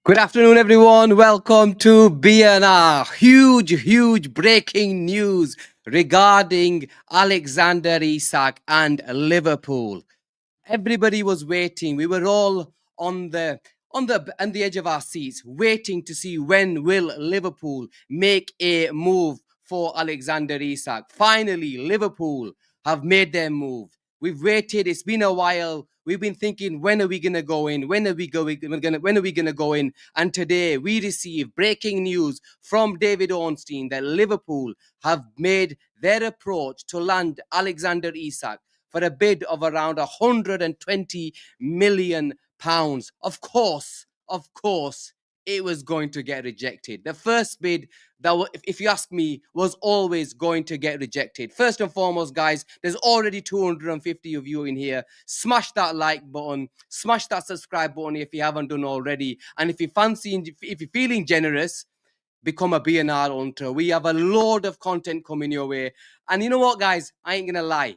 Good afternoon, everyone. Welcome to BNR. Huge breaking news regarding Alexander Isak and Liverpool. Everybody was waiting. We were all on the edge of our seats, waiting to see when will Liverpool make a move for Alexander Isak. Finally, Liverpool have made their move. We've waited. It's been a while. We've been thinking, when are we gonna go in? When are we going? When are we gonna go in? And today we receive breaking news from David Ornstein that Liverpool have made their approach to land Alexander Isak for a bid of around 120 million pounds. Of course, it was going to get rejected. The first bid that, if you ask me, was always going to get rejected. First and foremost, guys, there's already 250 of you in here. Smash that like button, smash that subscribe button if you haven't done already. And if you're feeling generous, become a BNR Ultra. We have a load of content coming your way. And you know what, guys? I ain't gonna lie.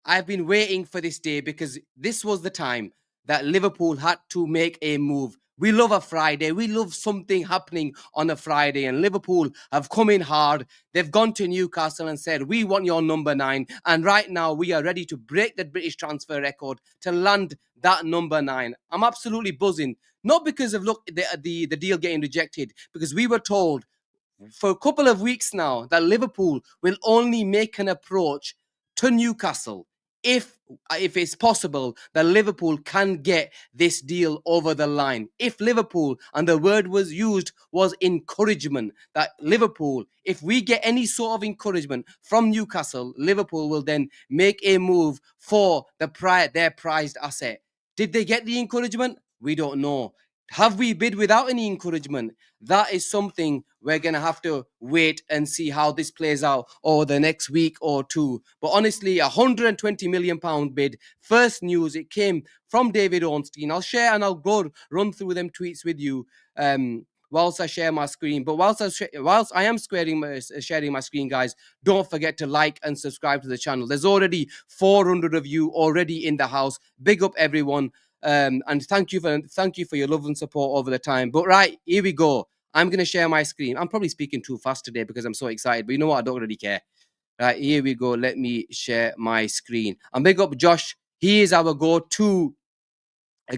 I've been waiting for this day because this was the time that Liverpool had to make a move. We love a Friday. We love something happening on a Friday. And Liverpool have come in hard. They've gone to Newcastle and said, we want your number 9. And right now, we are ready to break the British transfer record to land that number 9. I'm absolutely buzzing. Not because of, look, the deal getting rejected, because we were told for a couple of weeks now that Liverpool will only make an approach to Newcastle if it's possible that Liverpool can get this deal over the line. If Liverpool, and the word was used was encouragement, that Liverpool, if we get any sort of encouragement from Newcastle, Liverpool will then make a move for their prized asset. Did they get the encouragement? We don't know. Have we bid without any encouragement? That is something we're going to have to wait and see how this plays out over the next week or two. But honestly, £120 million bid. First news, it came from David Ornstein. I'll share and I'll go run through them tweets with you whilst I share my screen. But whilst I am sharing my screen, guys, don't forget to like and subscribe to the channel. There's already 400 of you already in the house. Big up everyone. And thank you for your love and support over the time. But right, here we go. I'm going to share my screen. I'm probably speaking too fast today because I'm so excited, but you know what? I don't really care. Right, here we go. Let me share my screen. And big up Josh. He is our go-to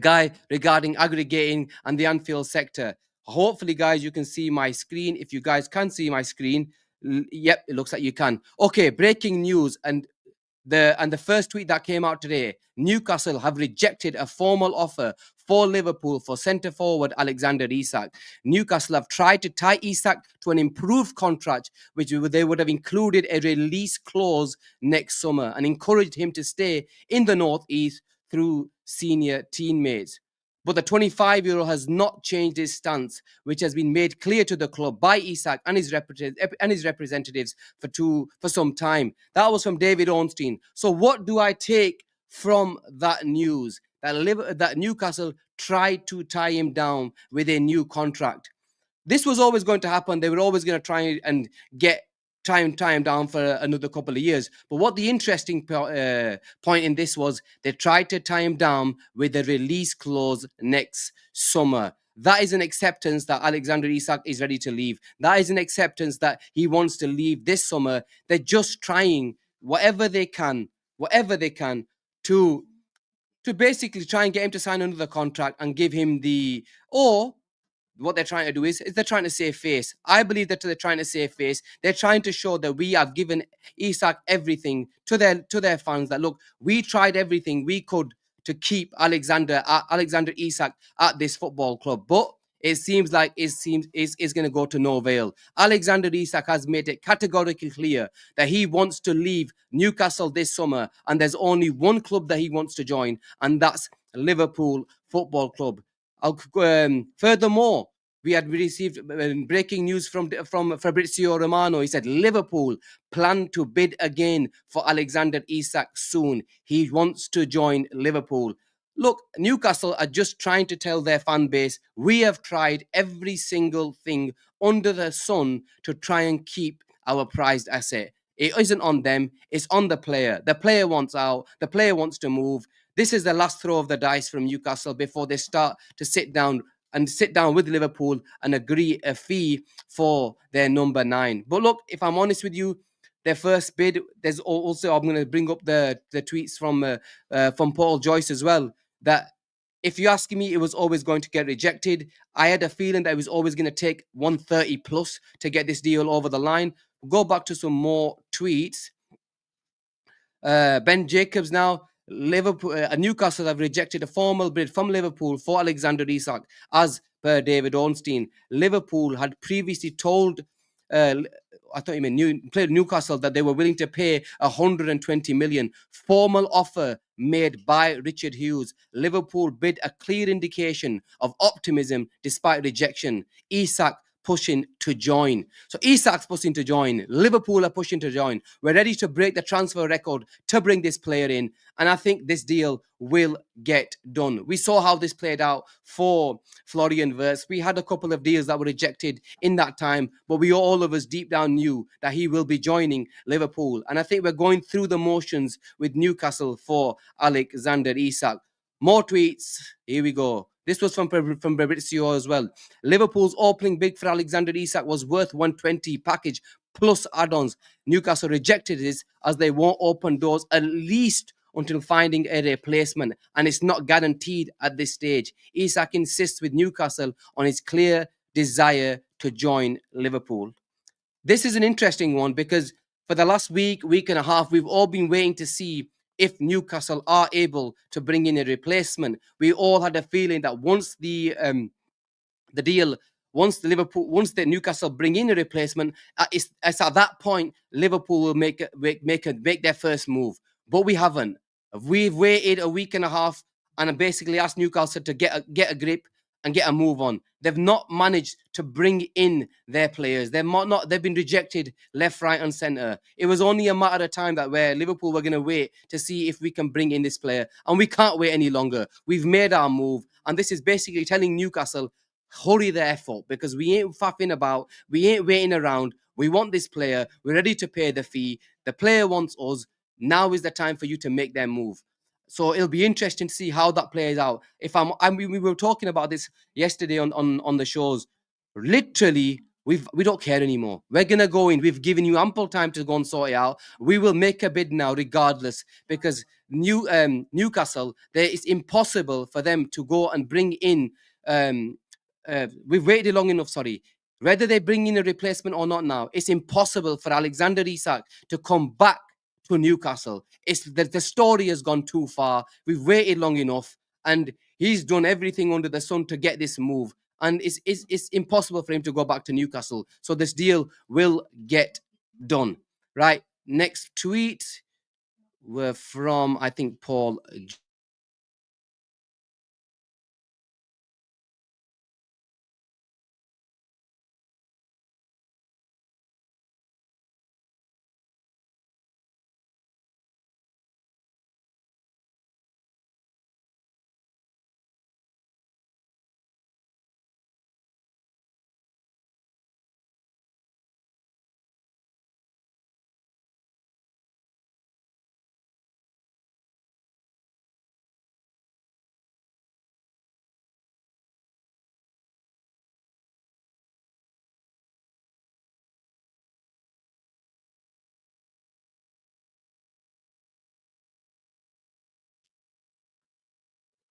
guy regarding aggregating and the Anfield sector. Hopefully, guys, you can see my screen. If you guys can see my screen, yep, it looks like you can. Okay, breaking news. And the first tweet that came out today, Newcastle have rejected a formal offer for Liverpool for centre forward Alexander Isak. Newcastle have tried to tie Isak to an improved contract, which they would have included a release clause next summer and encouraged him to stay in the Northeast through senior teammates. But the 25-year-old has not changed his stance, which has been made clear to the club by Isak and his representatives for some time. That was from David Ornstein. So what do I take from that news? That Newcastle tried to tie him down with a new contract. This was always going to happen. They were always going to try and tie him down for another couple of years. But what the interesting point in this was, they tried to tie him down with a release clause next summer. That is an acceptance that Alexander Isak is ready to leave. That is an acceptance that he wants to leave this summer. They're just trying whatever they can to basically try and get him to sign another contract and give him or what they're trying to do is they're trying to save face. I believe that they're trying to save face. They're trying to show that we have given Isak everything to their fans. That look, we tried everything we could to keep Alexander Isak at this football club, but it seems like it's going to go to no avail. Alexander Isak has made it categorically clear that he wants to leave Newcastle this summer, and there's only one club that he wants to join, and that's Liverpool Football Club. Furthermore, we had received breaking news from Fabrizio Romano. He said Liverpool plan to bid again for Alexander Isak soon. He wants to join Liverpool. Look, Newcastle are just trying to tell their fan base, we have tried every single thing under the sun to try and keep our prized asset. It isn't on them, it's on the player. The player wants out, the player wants to move. This is the last throw of the dice from Newcastle before they start to sit down and sit down with Liverpool and agree a fee for their number 9. But look, if I'm honest with you, their first bid, there's also, I'm going to bring up the tweets from Paul Joyce as well, that if you're asking me, it was always going to get rejected. I had a feeling that it was always going to take 130 plus to get this deal over the line. Go back to some more tweets. Ben Jacobs now. Liverpool, Newcastle have rejected a formal bid from Liverpool for Alexander Isak, as per David Ornstein. Liverpool had previously told, I thought you meant Newcastle, that they were willing to pay 120 million. Formal offer made by Richard Hughes. Liverpool bid a clear indication of optimism despite rejection. Isak pushing to join. So Isak's pushing to join. Liverpool are pushing to join. We're ready to break the transfer record to bring this player in. And I think this deal will get done. We saw how this played out for Florian Wirtz. We had a couple of deals that were rejected in that time, but we all of us deep down knew that he will be joining Liverpool. And I think we're going through the motions with Newcastle for Alexander Isak. More tweets. Here we go. This was from Fabrizio as well. Liverpool's opening bid for Alexander Isak was worth 120 package plus add-ons. Newcastle rejected this as they won't open doors at least until finding a replacement, and it's not guaranteed at this stage. Isak insists with Newcastle on his clear desire to join Liverpool. This is an interesting one because for the last week and a half, we've all been waiting to see if Newcastle are able to bring in a replacement. We all had a feeling that once the deal, once the Newcastle bring in a replacement, it's at that point Liverpool will make their first move. But we haven't. We've waited a week and a half and basically asked Newcastle to get a grip and get a move on. They've not managed to bring in their players. They've been rejected left, right, and centre. It was only a matter of time that where Liverpool were going to wait to see if we can bring in this player, and we can't wait any longer. We've made our move, and this is basically telling Newcastle, hurry the effort, because we ain't faffing about, we ain't waiting around. We want this player. We're ready to pay the fee. The player wants us. Now is the time for you to make their move. So it'll be interesting to see how that plays out. We were talking about this yesterday on the shows. Literally, we don't care anymore. We're gonna go in. We've given you ample time to go and sort it out. We will make a bid now, regardless, because Newcastle, it's impossible for them to go and bring in. We've waited long enough. Sorry. Whether they bring in a replacement or not now, it's impossible for Alexander Isak to come back to Newcastle. It's the story has gone too far. We've waited long enough, and he's done everything under the sun to get this move, and it's impossible for him to go back to Newcastle. So this deal will get done. Right. Next tweet were from, I think, Paul.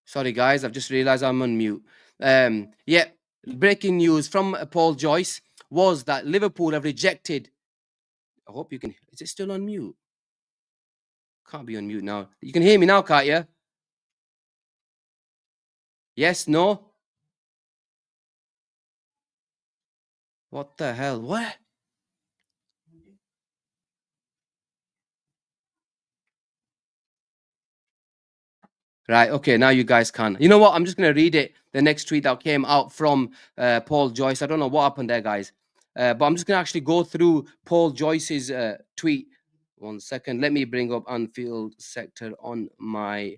Sorry, guys, I've just realized I'm on mute. Yeah, breaking news from Paul Joyce was that Liverpool have rejected. I hope you can. Is it still on mute? Can't be on mute now. You can hear me now, can't you? Yes, no? What the hell? What? Right, okay, now you guys can. You know what? I'm just going to read it. The next tweet that came out from Paul Joyce. I don't know what happened there, guys. But I'm just going to actually go through Paul Joyce's tweet. 1 second. Let me bring up Anfield sector on my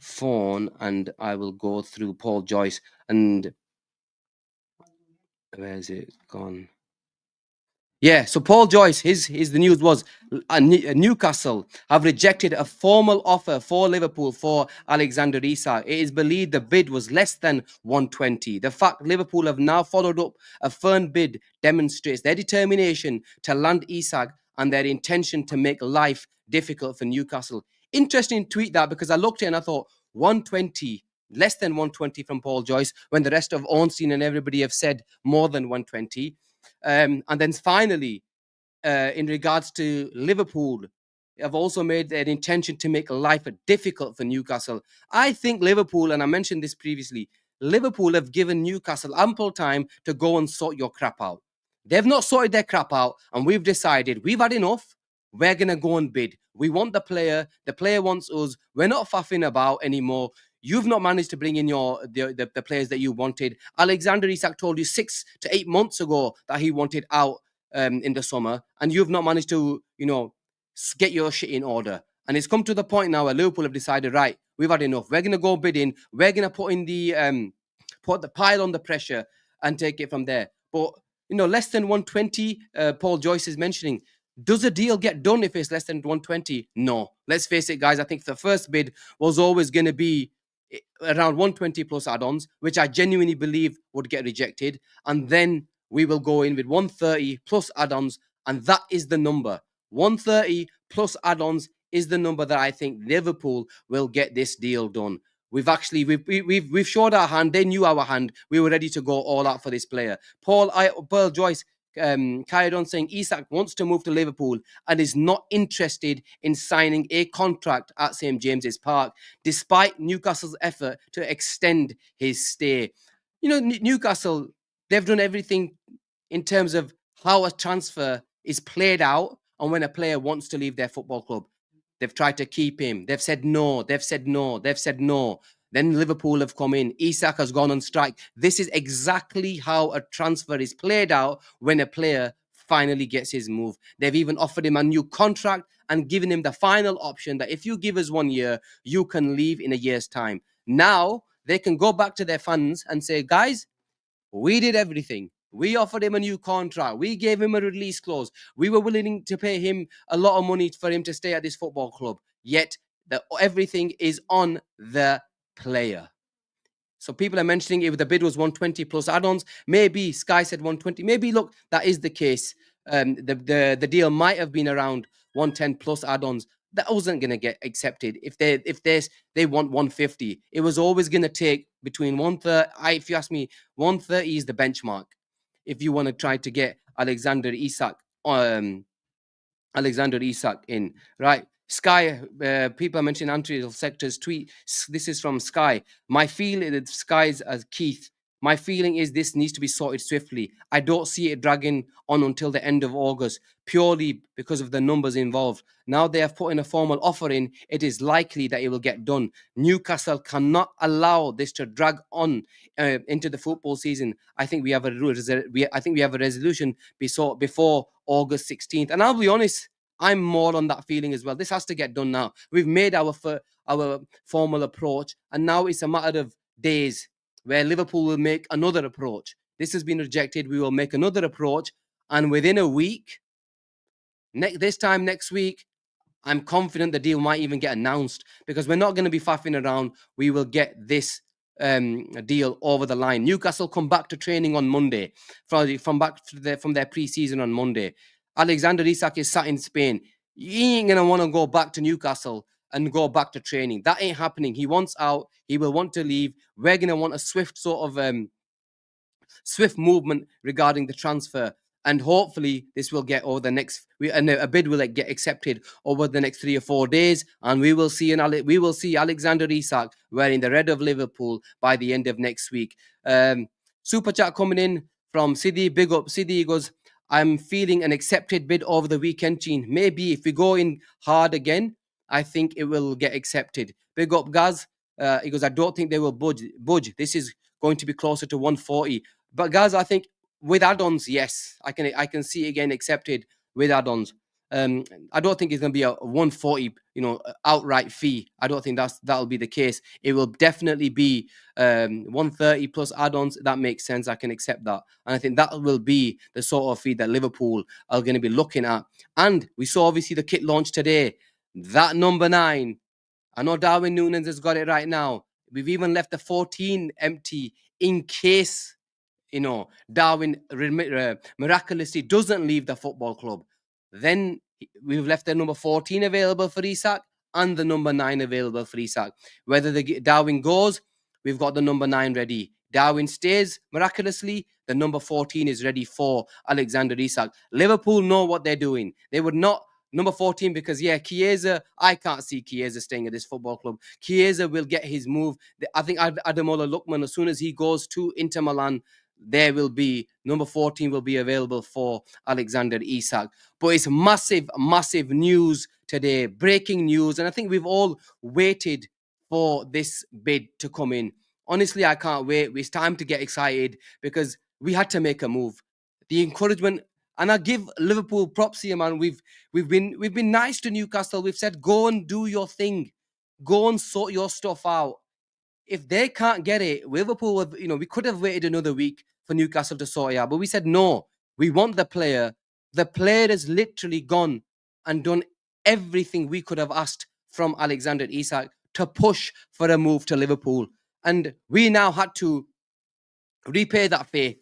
phone and I will go through Paul Joyce. And where is it gone? Yeah, so Paul Joyce, his the news was Newcastle have rejected a formal offer for Liverpool for Alexander Isak. It is believed the bid was less than 120. The fact Liverpool have now followed up a firm bid demonstrates their determination to land Isak and their intention to make life difficult for Newcastle. Interesting tweet that, because I looked at it and I thought 120, less than 120 from Paul Joyce, when the rest of Ornstein and everybody have said more than 120. And then finally, in regards to Liverpool, have also made an intention to make life difficult for Newcastle. I think Liverpool, and I mentioned this previously, Liverpool have given Newcastle ample time to go and sort your crap out. They've not sorted their crap out, and we've decided we've had enough. We're going to go and bid. We want the player wants us. We're not faffing about anymore. You've not managed to bring in the players that you wanted. Alexander Isak told you 6 to 8 months ago that he wanted out in the summer, and you've not managed to, get your shit in order. And it's come to the point now where Liverpool have decided, right, we've had enough. We're gonna go bidding. We're gonna put the pile on the pressure and take it from there. But less than 120. Paul Joyce is mentioning. Does a deal get done if it's less than 120? No. Let's face it, guys. I think the first bid was always going to be around 120 plus add-ons, which I genuinely believe would get rejected. And then we will go in with 130 plus add-ons, and that is the number. 130 plus add-ons is the number that I think Liverpool will get this deal done. We've showed our hand. They knew our hand. We were ready to go all out for this player. Pearl Joyce carried on saying Isak wants to move to Liverpool and is not interested in signing a contract at St James's Park, despite Newcastle's effort to extend his stay. Newcastle, they've done everything in terms of how a transfer is played out and when a player wants to leave their football club. They've tried to keep him. They've said no. They've said no. They've said no. Then Liverpool have come in. Isak has gone on strike. This is exactly how a transfer is played out when a player finally gets his move. They've even offered him a new contract and given him the final option that if you give us 1 year, you can leave in a year's time. Now they can go back to their fans and say, guys, we did everything. We offered him a new contract. We gave him a release clause. We were willing to pay him a lot of money for him to stay at this football club. Yet everything is on the player. So people are mentioning if the bid was 120 plus add-ons, maybe Sky said 120. Maybe look, that is the case. The deal might have been around 110 plus add-ons. That wasn't going to get accepted if they want 150. It was always going to take between 130. If you ask me, 130 is the benchmark. If you want to try to get Alexander Isak in, right? Sky, people are mentioning Andrew Sector's tweet. This is from Sky. My feeling that Sky's as Keith. My feeling is this needs to be sorted swiftly. I don't see it dragging on until the end of August, purely because of the numbers involved. Now they have put in a formal offer in, it is likely that it will get done. Newcastle cannot allow this to drag on into the football season. I think we have a resolution before August 16th. And I'll be honest, I'm more on that feeling as well. This has to get done now. We've made our formal approach, and now it's a matter of days where Liverpool will make another approach. This has been rejected. We will make another approach, and within a week, this time next week, I'm confident the deal might even get announced, because we're not going to be faffing around. We will get this deal over the line. Newcastle come back to training on Monday, from their pre-season on Monday. Alexander Isak is sat in Spain. He ain't going to want to go back to Newcastle and go back to training. That ain't happening. He wants out. He will want to leave. We're going to want a swift swift movement regarding the transfer. And hopefully this will get over the next, a bid will get accepted over the next 3 or 4 days, and we will see Alexander Isak wearing the red of Liverpool by the end of next week. Super chat coming in from Sidi. Big up Sidi. He goes, I'm feeling an accepted bid over the weekend, Gene. Maybe if we go in hard again, I think it will get accepted. Big up Gaz. He goes, I don't think they will budge. This is going to be closer to 140. But Gaz, I think with add-ons, yes, I can see it again accepted with add-ons. Um, I don't think it's going to be a 140, outright fee. I don't think that'll be the case. It will definitely be 130 plus add-ons. That makes sense. I can accept that, and I think that will be the sort of fee that Liverpool are going to be looking at. And we saw obviously the kit launch today. That number 9. I know Darwin Núñez has got it right now. We've even left the 14 empty in case, Darwin miraculously doesn't leave the football club. Then we've left the number 14 available for Isak and the number 9 available for Isak. Whether Darwin goes, we've got the number 9 ready. Darwin stays miraculously, the number 14 is ready for Alexander Isak. Liverpool know what they're doing. They would not number 14 because, Chiesa, I can't see Chiesa staying at this football club. Chiesa will get his move. I think Ademola Lookman, as soon as he goes to Inter Milan, there will be number 14 will be available for Alexander Isak. But it's massive, massive news today, breaking news. And I think we've all waited for this bid to come in. Honestly, I can't wait. It's time to get excited because we had to make a move. The encouragement, and I give Liverpool props here, man. We've been nice to Newcastle. We've said, go and do your thing, go and sort your stuff out. If they can't get it, Liverpool, we could have waited another week for Newcastle to sort it out, but we said no. We want the player. The player has literally gone and done everything we could have asked from Alexander Isak to push for a move to Liverpool, and we now had to repay that faith.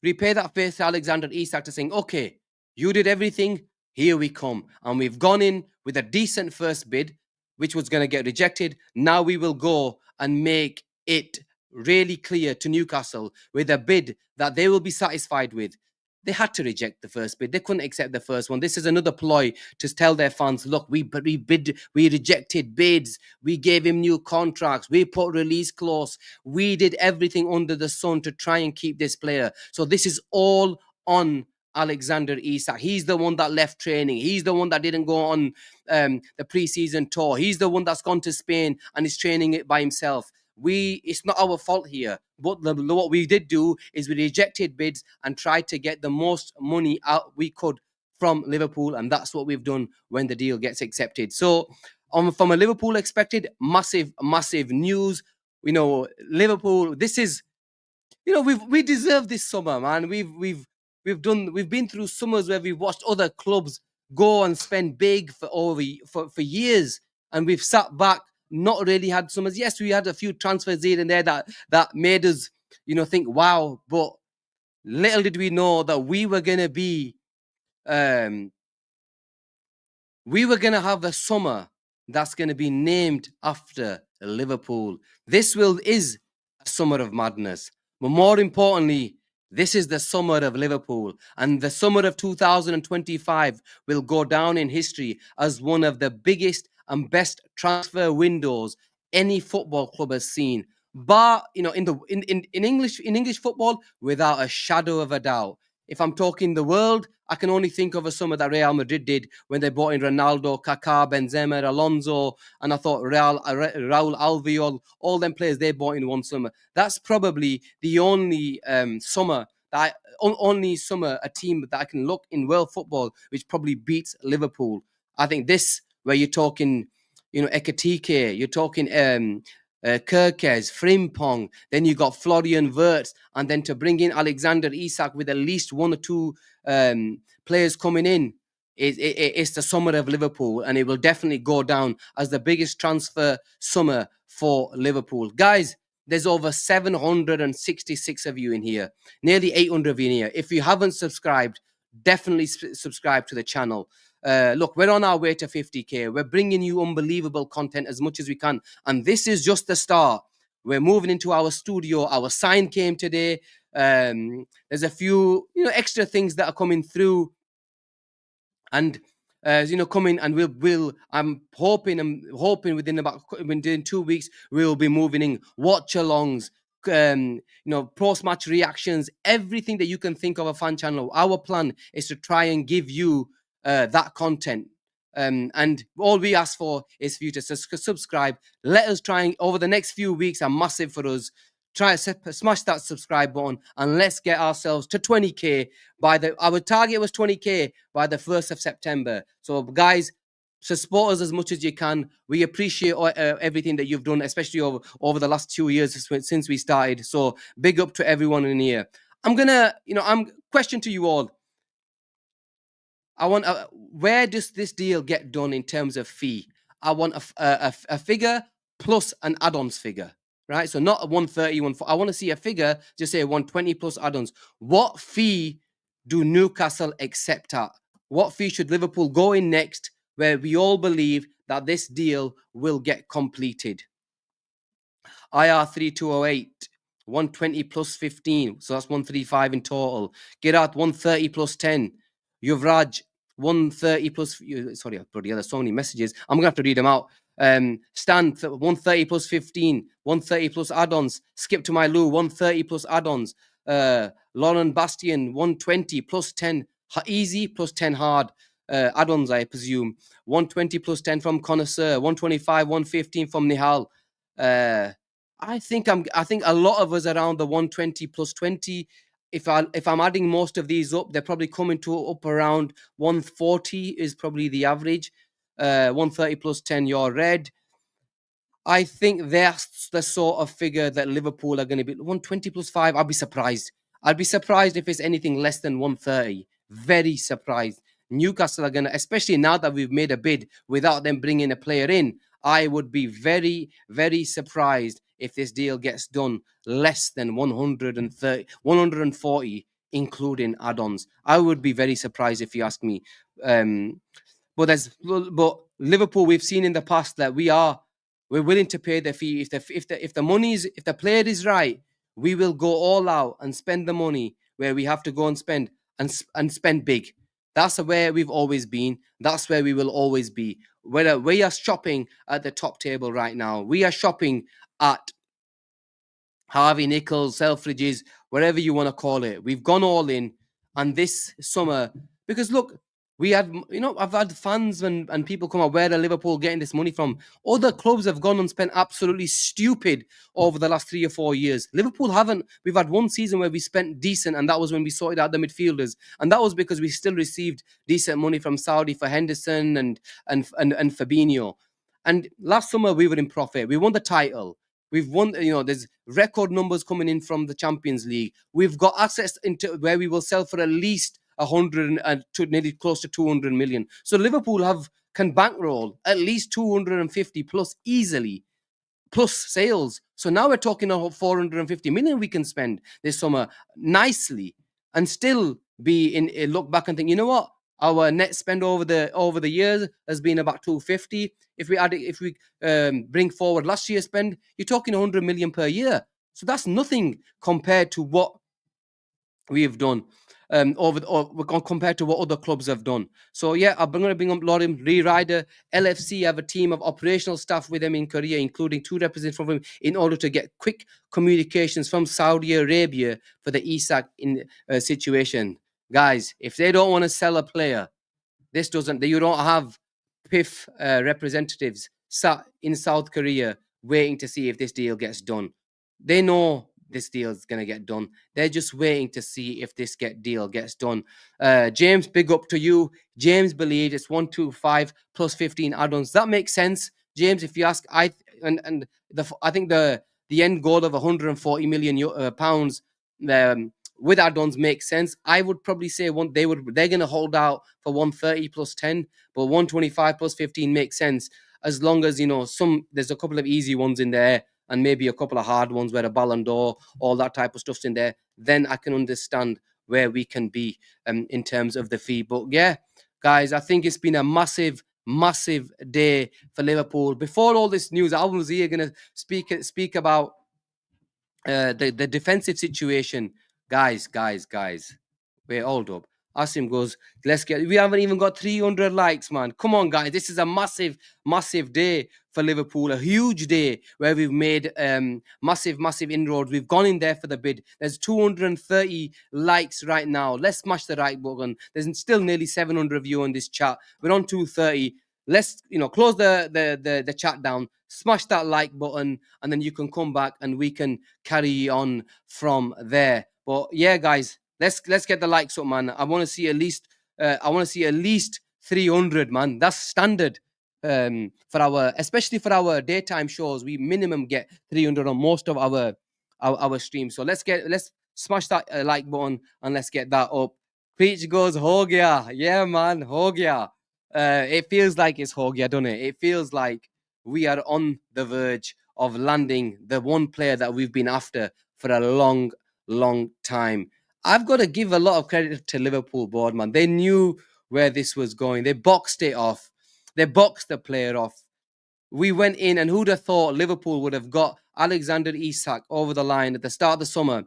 Repay that faith to Alexander Isak to saying, okay, you did everything, here we come. And we've gone in with a decent first bid, which was going to get rejected. Now we will go and make it really clear to Newcastle with a bid that they will be satisfied with. They had to reject the first bid. They couldn't accept the first one. This is another ploy to tell their fans, look, we rejected bids. We gave him new contracts. We put release clause. We did everything under the sun to try and keep this player. So this is all on Alexander Isak. He's the one that left training. He's the one that didn't go on the preseason tour. He's the one that's gone to Spain and is training it by himself. It's not our fault here. But what we did do is we rejected bids and tried to get the most money out we could from Liverpool, and that's what we've done when the deal gets accepted. So, from a Liverpool expected, massive, massive news. Liverpool. This is, we deserve this summer, man. We've been through summers where we've watched other clubs go and spend big for years, and we've sat back, not really had summers. Yes, we had a few transfers here and there that made us, think, wow. But little did we know that we were gonna have a summer that's gonna be named after Liverpool. This is a summer of madness, but more importantly, this is the summer of Liverpool, and the summer of 2025 will go down in history as one of the biggest and best transfer windows any football club has seen. But in English football, without a shadow of a doubt. If I'm talking the world, I can only think of a summer that Real Madrid did when they brought in Ronaldo, Kaká, Benzema, Alonso, and I thought Raul Albiol, all them players they brought in one summer. That's probably the only summer a team that I can look in world football which probably beats Liverpool. I think this, where you're talking, Ekatike, you're talking Kirkes, Frimpong, then you got Florian Wirtz, and then to bring in Alexander Isak with at least one or two players coming in, it's the summer of Liverpool, and it will definitely go down as the biggest transfer summer for Liverpool. Guys, there's over 766 of you in here, nearly 800 of you in here. If you haven't subscribed, definitely subscribe to the channel. Look, we're on our way to 50k. We're bringing you unbelievable content as much as we can, and this is just the start. We're moving into our studio. Our sign came today. There's a few extra things that are coming through, and coming, and I'm hoping within 2 weeks we'll be moving in watch alongs, post-match reactions, everything that you can think of a fan channel. Our plan is to try and give you that content, and all we ask for is for you to subscribe. Let us try, and over the next few weeks are massive for us, Try to smash that subscribe button and let's get ourselves to 20k our target was 20k by the 1st of September. So guys, support us as much as you can. We appreciate everything that you've done, especially over the last 2 years since we started. So big up to everyone in here. I'm question to you all. I want where does this deal get done in terms of fee? I want a figure plus an add-ons figure, right? So not a 130, I want to see a figure, just say 120 plus add-ons. What fee do Newcastle accept at? What fee should Liverpool go in next where we all believe that this deal will get completed? IR3208, 120 plus 15. So that's 135 in total. Gerard, 130 plus 10. Yuvraj, 130 plus. Sorry, bloody hell, there's so many messages. I'm going to have to read them out. Stan, 130 plus 15. 130 plus add ons. Skip to my Lou, 130 plus add ons. Lauren Bastian, 120 plus 10. Easy plus 10 hard. Add ons, I presume. 120 plus 10 from Connoisseur. 125, 115 from Nihal. I think a lot of us around the 120 plus 20. If I'm adding most of these up, they're probably coming to up around 140 is probably the average. 130 plus 10, you're red. I think that's the sort of figure that Liverpool are going to be. 120 plus 5, I'd be surprised. I'd be surprised if it's anything less than 130. Very surprised. Newcastle are going to, especially now that we've made a bid without them bringing a player in, I would be very, very surprised if this deal gets done less than 130, 140, including add-ons. I would be very surprised if you ask me. But Liverpool, we've seen in the past that we're willing to pay the fee if the player is right. We will go all out and spend the money where we have to go and spend and spend big. That's where we've always been. That's where we will always be. Whether we are shopping at the top table right now, we are shopping at Harvey Nichols, Selfridges, whatever you want to call it. We've gone all in, and this summer, because look, we had, I've had fans and people come out, where are Liverpool getting this money from? Other clubs have gone and spent absolutely stupid over the last 3 or 4 years. Liverpool haven't. We've had one season where we spent decent, and that was when we sorted out the midfielders. And that was because we still received decent money from Saudi for Henderson and Fabinho. And last summer, we were in profit. We won the title. We've won, there's record numbers coming in from the Champions League. We've got access into where we will sell for at least 100 to nearly close to 200 million. So Liverpool can bankroll at least 250 plus easily, plus sales. So now we're talking about 450 million we can spend this summer nicely and still be in look back and think, you know what? Our net spend over the years has been about 250. If we bring forward last year's spend, you're talking 100 million per year. So that's nothing compared to what we have done compared to what other clubs have done. So yeah, I'm going to bring up Lorim Ryder. LFC have a team of operational staff with them in Korea, including 2 representatives from him, in order to get quick communications from Saudi Arabia for the Isak situation. Guys, if they don't want to sell a player, you don't have PIF representatives sat in South Korea waiting to see if this deal gets done. They know this deal is going to get done. They're just waiting to see if this deal gets done. James, big up to you. James believes it's 125 plus 15 add-ons. That makes sense, James. If you ask, I think the end goal of 140 million pounds with add-ons makes sense. I would probably say they're going to hold out for 130 plus 10, but 125 plus 15 makes sense, as long as there's a couple of easy ones in there and maybe a couple of hard ones where a Ballon d'Or, all that type of stuff's in there. Then I can understand where we can be in terms of the fee. But yeah, guys, I think it's been a massive day for Liverpool. Before all this news, I was here going to speak about the defensive situation. Guys, wait, hold up. Asim goes, we haven't even got 300 likes, man. Come on, guys. This is a massive day for Liverpool. A huge day where we've made massive inroads. We've gone in there for the bid. There's 230 likes right now. Let's smash the like button. There's still nearly 700 of you on this chat. We're on 230. let's close the chat down, smash that like button, and then you can come back and we can carry on from there. But yeah, guys, let's get the likes up, man. I want to see at least 300, man. That's standard. For our, especially for our daytime shows, we minimum get 300 on most of our streams. So let's smash that like button and let's get that up. Peach goes ho gaya. Yeah, man, ho gaya. It feels like it's ho gaya, doesn't it? It feels like we are on the verge of landing the one player that we've been after for a long time. I've got to give a lot of credit to Liverpool board, man. They knew where this was going. They boxed it off. They boxed the player off. We went in, and who'd have thought Liverpool would have got Alexander Isak over the line at the start of the summer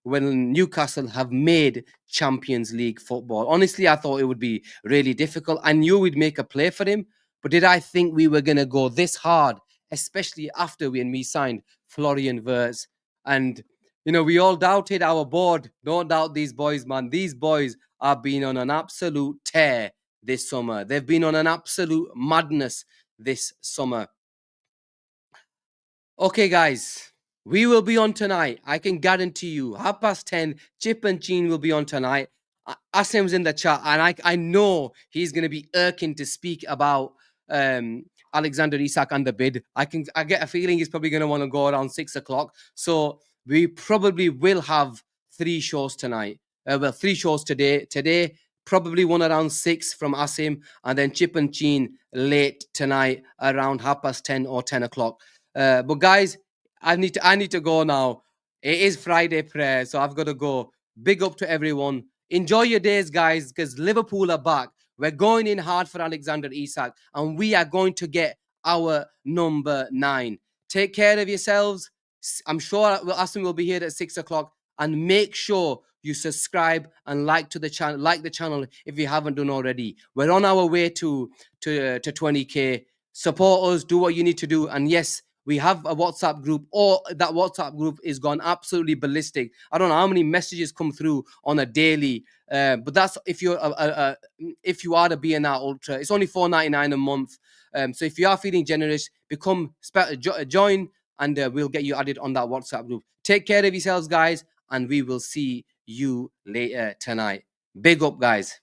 when Newcastle have made Champions League football? Honestly, I thought it would be really difficult. I knew we'd make a play for him, but did I think we were going to go this hard, especially after we signed Florian Wirtz? And, we all doubted our board. Don't doubt these boys, man. These boys have been on an absolute tear this summer. They've been on an absolute madness this summer. Okay, guys, we will be on tonight. I can guarantee you. 10:30, Chip and Gene will be on tonight. Asim's in the chat, and I know he's going to be irking to speak about Alexander Isak and the bid. I get a feeling he's probably going to want to go around 6 o'clock. So we probably will have 3 shows tonight. Well, 3 shows today. Today, probably one around 6 from Asim, and then Chip and Gene late tonight around 10:30 or 10 o'clock. But guys, I need to go now. It is Friday prayer, so I've got to go. Big up to everyone. Enjoy your days, guys, because Liverpool are back. We're going in hard for Alexander Isak, and we are going to get our number 9. Take care of yourselves. I'm sure Asim will be here at 6 o'clock, and make sure you subscribe and like the channel if you haven't done already. We're on our way to 20k. Support us, do what you need to do, and yes, we have a WhatsApp group, or that WhatsApp group is gone absolutely ballistic. I don't know how many messages come through on a daily, but that's if you are a BNR Ultra. It's only $4.99 a month. So if you are feeling generous, join, and we'll get you added on that WhatsApp group. Take care of yourselves, guys, and we will see you later tonight. Big up, guys.